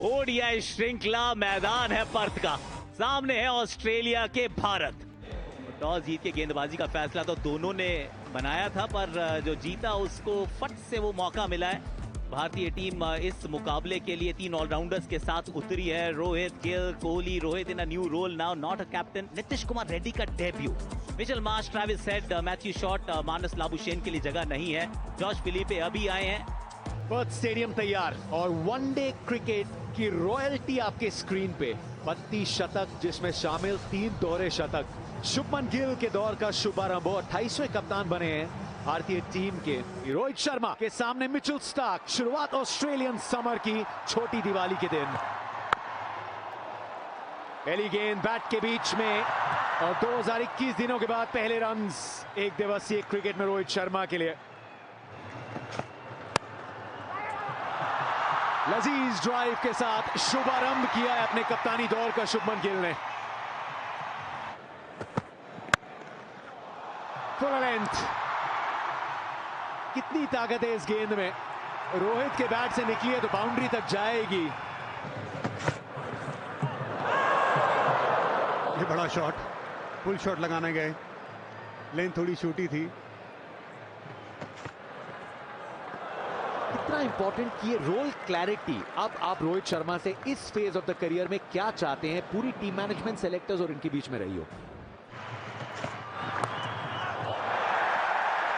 ODI श्रृंखला मैदान है पर्थ का, सामने है ऑस्ट्रेलिया के भारत। टॉस जीत के गेंदबाजी का फैसला तो दोनों ने बनाया था, पर जो जीता उसको फट से वो मौका मिला है। भारतीय टीम इस मुकाबले के लिए 3 ऑलराउंडर्स के साथ उतरी है। Rohit, Gill, Kohli. Rohit in a new role now, not a captain. Nitish Kumar Reddy का debut. Mitchell Marsh, Travis Head, Matthew Short, Marnus Labuschagne के लिए जगह नहीं है। जॉश फिलिपे अभी आए हैं। पर्थ स्टेडियम तैयार और वनडे क्रिकेट की रॉयल्टी आपके स्क्रीन पे। 32 शतक जिसमें शामिल 3 दोहरे शतक। शुभमन गिल के दौर का शुभारंभ, 28वें कप्तान बने हैं भारतीय टीम के। रोहित शर्मा के सामने मिचेल स्टार्क। शुरुआत ऑस्ट्रेलियन समर की छोटी दिवाली के दिन। पहली गेंद बैट के बीच में और 2021 दिनों के बाद पहले रन्स एक दिवसीय क्रिकेट में रोहित शर्मा के लिए। लजीज ड्राइव के साथ शुभारंभ किया है अपने कप्तानी दौर का शुभमन गिल ने। फुल लेंथ, कितनी ताकत है इस गेंद में। रोहित के बैट से निकली है तो बाउंड्री तक जाएगी। ये बड़ा शॉट, फुल शॉट लगाने गए, लेंथ थोड़ी छोटी थी। कितना इंपॉर्टेंट की रोल क्लैरिटी। अब आप रोहित शर्मा से इस फेज ऑफ द करियर में क्या चाहते हैं, पूरी टीम मैनेजमेंट, सेलेक्टर्स और इनके बीच में रही हो।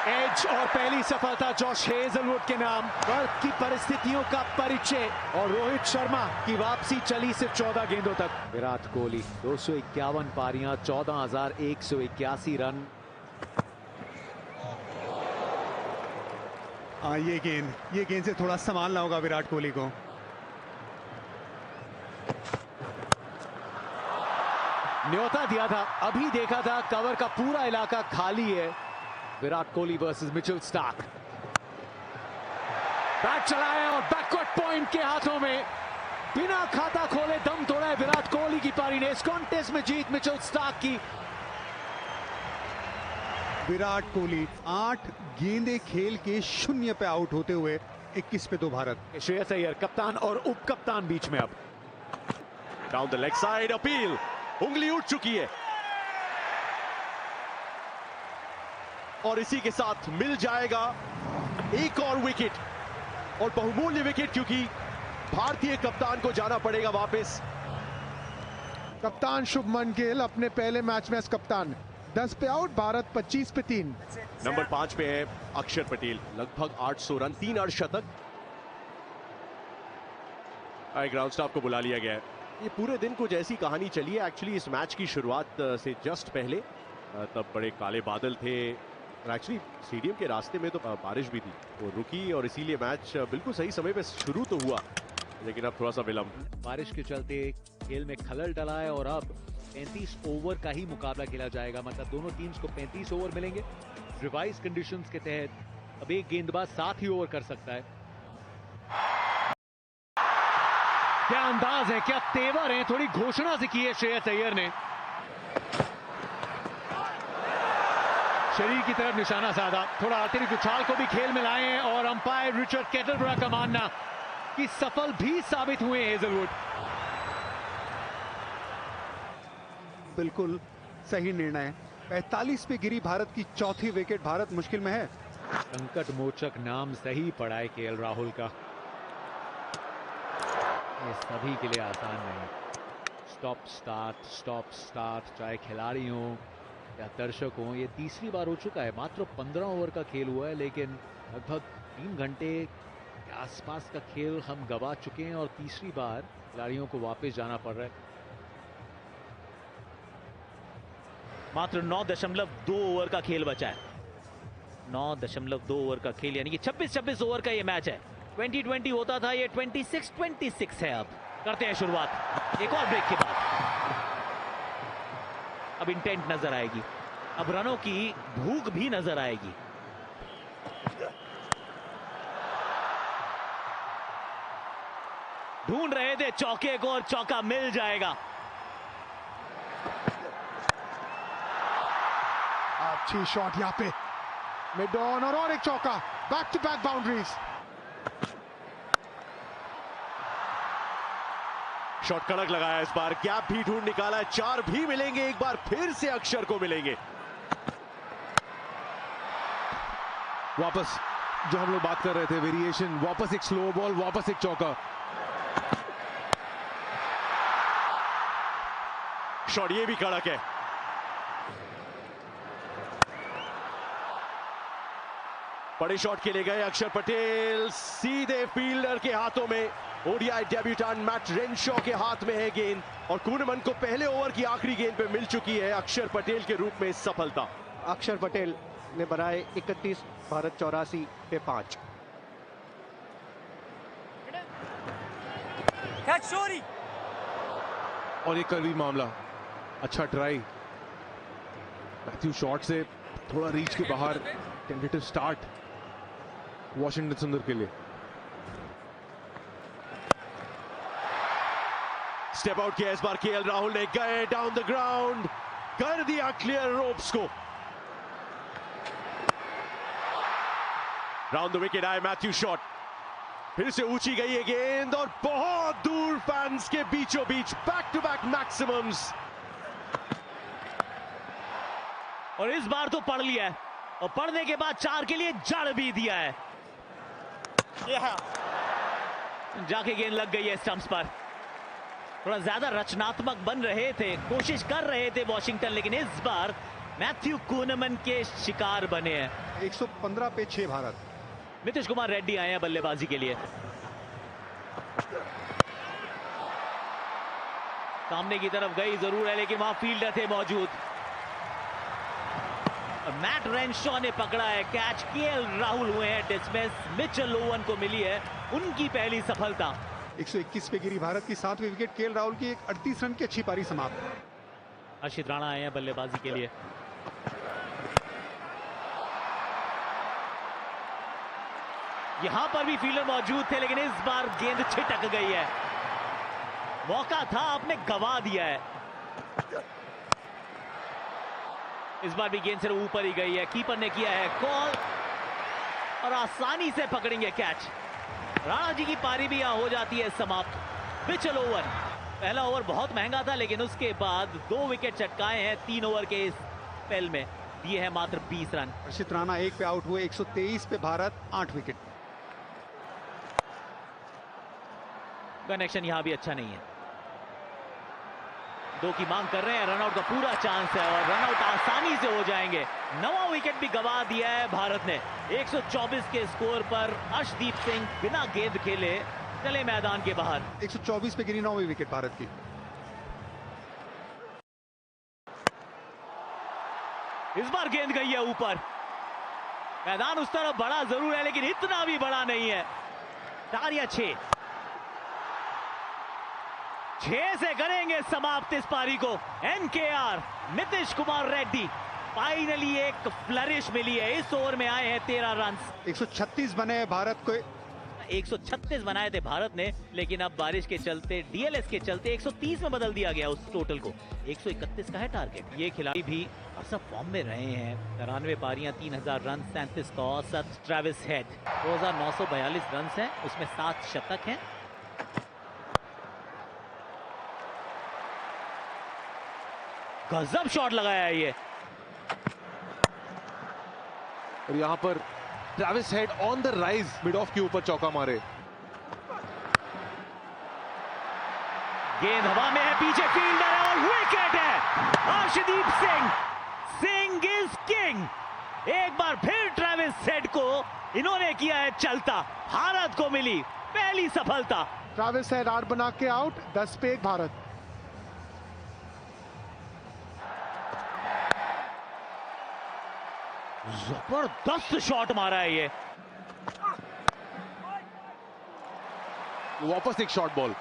एज और पहली सफलता जॉश हेजलवुड के नाम। बर्थ की परिस्थितियों का परिचय और रोहित शर्मा की वापसी चली सिर्फ 14 गेंदों तक। विराट कोहली 251 पारियां, 14,181 रन। ये गेंद से थोड़ा संभालना होगा विराट कोहली को। न्योता दिया था, अभी देखा था कवर का पूरा इलाका खाली है। Virat Kohli versus Mitchell Starc. Bat चलाया और बैकवर्ड पॉइंट के हाथों में बिना खाता खोले दम तोड़ा है विराट कोहली की पारी ने। इस कॉन्टेस्ट में जीत मिचेल स्टार्क की। विराट कोहली 8 गेंदें खेल के 0 पे आउट होते हुए 21 पे 2 भारत। श्रेयस अय्यर कप्तान और उप कप्तान बीच में। अब down the leg side appeal, उंगली उठ चुकी है और इसी के साथ मिल जाएगा एक और विकेट और बहुमूल्य विकेट, क्योंकि भारतीय कप्तान को जाना पड़ेगा वापस। कप्तान शुभमन गिल अपने पहले मैच में एज कप्तान 10 पे आउट, भारत 25 पे 3। नंबर 5 पे है अक्षर पटेल, लगभग 800 रन, 3 अर्धशतक। ग्राउंड स्टाफ को बुला लिया गया है। ये पूरे दिन कुछ ऐसी कहानी चली है। एक्चुअली इस मैच की शुरुआत से जस्ट पहले तब बड़े काले बादल थे और एक्चुअली स्टेडियम के रास्ते में तो बारिश भी थी, वो रुकी और इसीलिए मैच बिल्कुल सही समय पे शुरू तो हुआ, लेकिन अब थोड़ा सा विलंब। बारिश के चलते खेल में खलल डला है और अब 35 ओवर का ही मुकाबला खेला जाएगा। मतलब दोनों टीम्स को 35 ओवर मिलेंगे। रिवाइज कंडीशंस के तहत अब एक गेंदबाज 7 ही ओवर कर सकता है। क्या अंदाज है, क्या तेवर है, थोड़ी घोषणा से की है श्रेयस अय्यर ने। शरीर की तरफ निशाना साधा, थोड़ा अतिरिक्त उछाल को भी खेल में लाए हैं और अंपायर रिचर्ड केटलब्रा का मानना कि सफल भी साबित हुए हेजलवुड। बिल्कुल सही निर्णय। 45 पे गिरी भारत की चौथी विकेट। भारत मुश्किल में है। संकट मोचक नाम सही पड़ा है केएल राहुल का। ये सभी के लिए आसान नहीं। स्टॉप स्टार्ट, चाहे खिलाड़ी हो या दर्शक हो, ये तीसरी बार हो चुका है। मात्र 15 ओवर का खेल हुआ है, लेकिन लगभग 3 घंटे के आसपास का खेल हम गवा चुके हैं और तीसरी बार खिलाड़ियों को वापस जाना पड़ रहा है। मात्र 9.2 ओवर का खेल बचा है। 9.2 ओवर का खेल, यानी कि 26 ओवर का ये मैच है। 2020 होता था, ये 26 है। अब करते हैं शुरुआत एक और ब्रेक के बाद। अब इंटेंट नजर आएगी, अब रनों की भूख भी नजर आएगी। ढूंढ रहे थे चौके को और चौका मिल जाएगा। अच्छी शॉट यहाँ पे मिड ऑन और एक चौका। Back to back boundaries. Shot कड़क लगाया इस बार, गैप भी ढूंढ निकाला है, 4 भी मिलेंगे, एक बार फिर से अक्षर को मिलेंगे। वापस जो हम लोग बात कर रहे थे, वेरिएशन, वापस एक स्लो बॉल, वापस एक चौका। शॉट ये भी कड़क है। बड़े शॉट के लिए गए अक्षर पटेल, सीधे फील्डर के हाथों में। ओडीआई डेब्यूटेंट मैट रेनशॉ के हाथ में है गेंद और कूनमन को पहले ओवर की आखिरी गेंद पे मिल चुकी है अक्षर पटेल के रूप में सफलता। अक्षर पटेल ने बनाए 31, भारत 84 पे 5। और एक करीबी मामला, अच्छा ट्राई, मैथ्यू शॉट से थोड़ा रीच के बाहर, टेंटेटिव स्टार्ट वॉशिंगटन सुंदर के लिए। स्टेप आउट किया इस बार केएल राहुल ने, गए डाउन द ग्राउंड, कर दिया क्लियर रोप्स को। राउंड द विकेट आए मैथ्यू शॉट, फिर से ऊंची गई है गेंद और बहुत दूर फैंस के बीचों बीच, बैक टू बैक मैक्सिमम्स। और इस बार तो पढ़ लिया है और पढ़ने के बाद 4 के लिए जड़ भी दिया है। जाके गेंद लग गई है स्टंप्स पर। थोड़ा ज्यादा रचनात्मक बन रहे थे, कोशिश कर रहे थे वॉशिंगटन, लेकिन इस बार मैथ्यू कूनमन के शिकार बने हैं। 115 पे 6 भारत। नीतीश कुमार रेड्डी आए हैं बल्लेबाजी के लिए। सामने की तरफ गई जरूर है, लेकिन वहां फील्डर थे मौजूद। मैट रेनशॉ ने पकड़ा है कैच, केएल राहुल हुए हैं डिसमिस, मिचेल ओवन को मिली है उनकी पहली सफलता। 121 पे गिरी भारत की 7वीं विकेट। केएल राहुल की एक 38 रन की अच्छी पारी समाप्त। अर्शित राणा आए हैं बल्लेबाजी के लिए। यहां पर भी फील्डर मौजूद थे, लेकिन इस बार गेंद छिटक गई है। मौका था, आपने गवा दिया है। इस बार भी गेंद सिर्फ ऊपर ही गई है, कीपर ने किया है कॉल और आसानी से पकड़ेंगे कैच। राणा जी की पारी भी यहां हो जाती है समाप्त। मिचेल ओवन, पहला ओवर बहुत महंगा था, लेकिन उसके बाद 2 विकेट चटकाए हैं 3 ओवर के इस स्पेल में, दिए हैं मात्र 20 रन। अर्शित राणा 1 पे आउट हुए। 123 पे भारत, 8 विकेट। कनेक्शन यहां भी अच्छा नहीं है, 2 की मांग कर रहे हैं, रनआउट का पूरा चांस है और रनआउट आसानी से हो जाएंगे। 9वां विकेट भी गवा दिया है भारत ने। 124 के स्कोर पर अर्शदीप सिंह बिना गेंद खेले चले मैदान के बाहर। 124 पे गिरी 9वीं विकेट भारत की। इस बार गेंद गई है ऊपर। मैदान उस तरफ बड़ा जरूर है, लेकिन इतना भी बड़ा नहीं है। 4 या 6 से करेंगे समाप्त इस पारी को। एनकेआर नीतीश कुमार रेड्डी, फाइनली एक फ्लरिश मिली है। इस ओवर में आए हैं 13 रन। 136 बने हैं भारत को। 136 बनाए थे भारत ने, लेकिन अब बारिश के चलते, डीएलएस के चलते 130 में बदल दिया गया उस टोटल को। 131 का है टारगेट। ये खिलाड़ी भी असफ फॉर्म में रहे हैं। 93 पारियां, 3000 रन, 37 का औसत। ट्रेविस हेड 2942 रन हैं, उसमें 7 शतक हैं। गजब शॉट लगाया है ये। और यहां पर Travis head on the rise, mid of के ऊपर चौका मारे। गेंद हवा में है, पीछे फील्डर है और विकेट है। Arshdeep Singh, Singh is king. एक बार फिर ट्रेविस हेड को इन्होंने किया है चलता। भारत को मिली पहली सफलता। ट्रेविस हेड 8 बना के आउट। 10 पे 1 भारत। जबरदस्त शॉट मारा है ये। वापस एक शॉर्ट बॉल।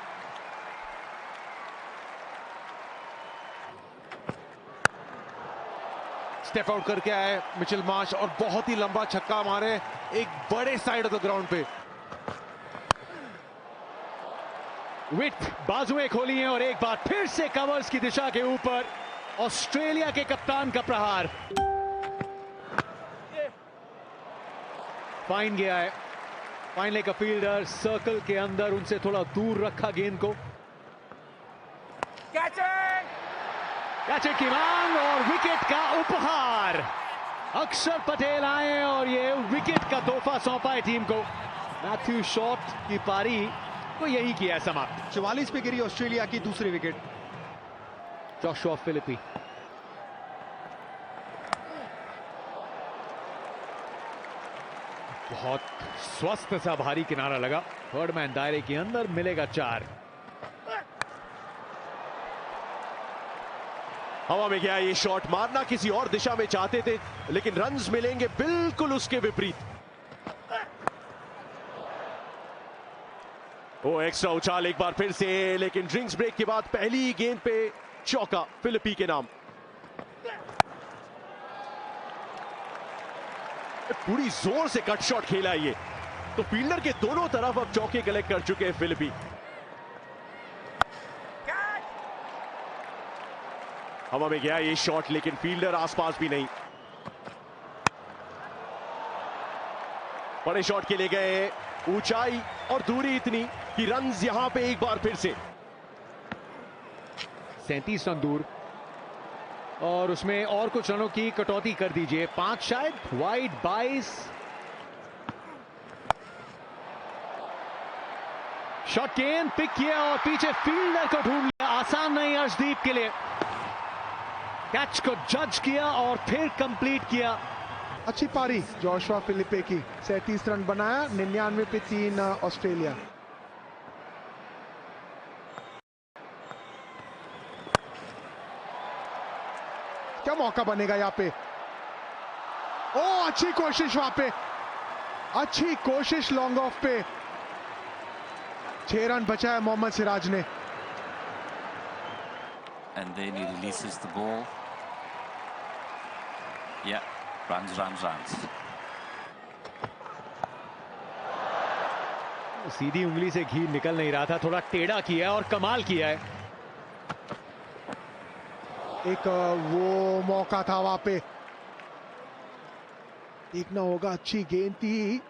स्टेप आउट करके आए मिचेल मार्श और बहुत ही लंबा छक्का मारे एक बड़े साइड ऑफ द ग्राउंड पे। विथ बाजुएं खोली हैं और एक बार फिर से कवर्स की दिशा के ऊपर ऑस्ट्रेलिया के कप्तान का प्रहार। फाइन गया है, फाइन लेग का फील्डर सर्कल के अंदर, उनसे थोड़ा दूर रखा गेंद को। कैच की मांग और विकेट का उपहार। अक्षर पटेल आए और ये विकेट का तोहफा सौंपा है टीम को। मैथ्यू शॉट की पारी को यही किया समाप्त। 44 पे गिरी ऑस्ट्रेलिया की दूसरी विकेट। जोशुआ फिलिपी बहुत स्वस्थ सा भारी किनारा लगा। थर्ड मैन दायरे के अंदर, मिलेगा 4। हवा में गया ये शॉट, मारना किसी और दिशा में चाहते थे लेकिन रन्स मिलेंगे बिल्कुल उसके विपरीत। वो एक्स्ट्रा उछाल एक बार फिर से, लेकिन ड्रिंक्स ब्रेक के बाद पहली गेंद पे चौका फिलिपी के नाम। पूरी जोर से कट शॉट खेला ये, तो फील्डर के दोनों तरफ अब चौके कलेक्ट कर चुके हैं फिलिपी। हवा में गया ये शॉट, लेकिन फील्डर आसपास भी नहीं। बड़े शॉट के लिए गए, ऊंचाई और दूरी इतनी कि रन्स यहां पे एक बार फिर से। 37 रन दूर और उसमें और कुछ रनों की कटौती कर दीजिए, 5 शायद। वाइड 22। शॉट गेंद पिक किया और पीछे फील्डर को ढूंढ लिया। आसान नहीं अर्शदीप के लिए। कैच को जज किया और फिर कंप्लीट किया। अच्छी पारी जोशुआ फिलिपे की। 37 रन बनाया, 99 पे 3 ऑस्ट्रेलिया। क्या मौका बनेगा यहाँ पे? ओ अच्छी कोशिश वहां पे, अच्छी कोशिश लॉन्ग ऑफ पे। 6 रन बचाया मोहम्मद सिराज ने। And then he releases the ball. Yeah, runs. सीधी उंगली से घी निकल नहीं रहा था, थोड़ा टेढ़ा किया है और कमाल किया है। एक वो मौका था वहां पे, देखना होगा। अच्छी गेंद थी,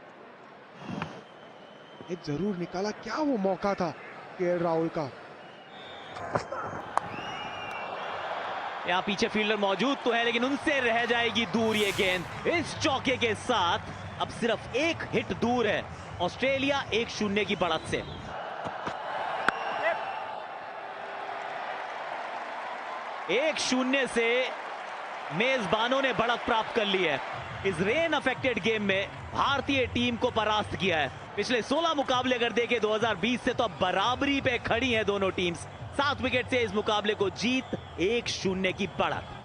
एक जरूर निकाला। क्या वो मौका था केएल राहुल का। यहाँ पीछे फील्डर मौजूद तो है, लेकिन उनसे रह जाएगी दूर ये गेंद। इस चौके के साथ अब सिर्फ एक हिट दूर है ऑस्ट्रेलिया 1-0 की बढ़त से। एक 0 से मेजबानों ने बढ़त प्राप्त कर ली है। इस रेन अफेक्टेड गेम में भारतीय टीम को परास्त किया है। पिछले 16 मुकाबले अगर देखें 2020 से, तो अब बराबरी पे खड़ी हैं दोनों टीम्स। 7 विकेट से इस मुकाबले को जीत, 1-0 की बढ़त।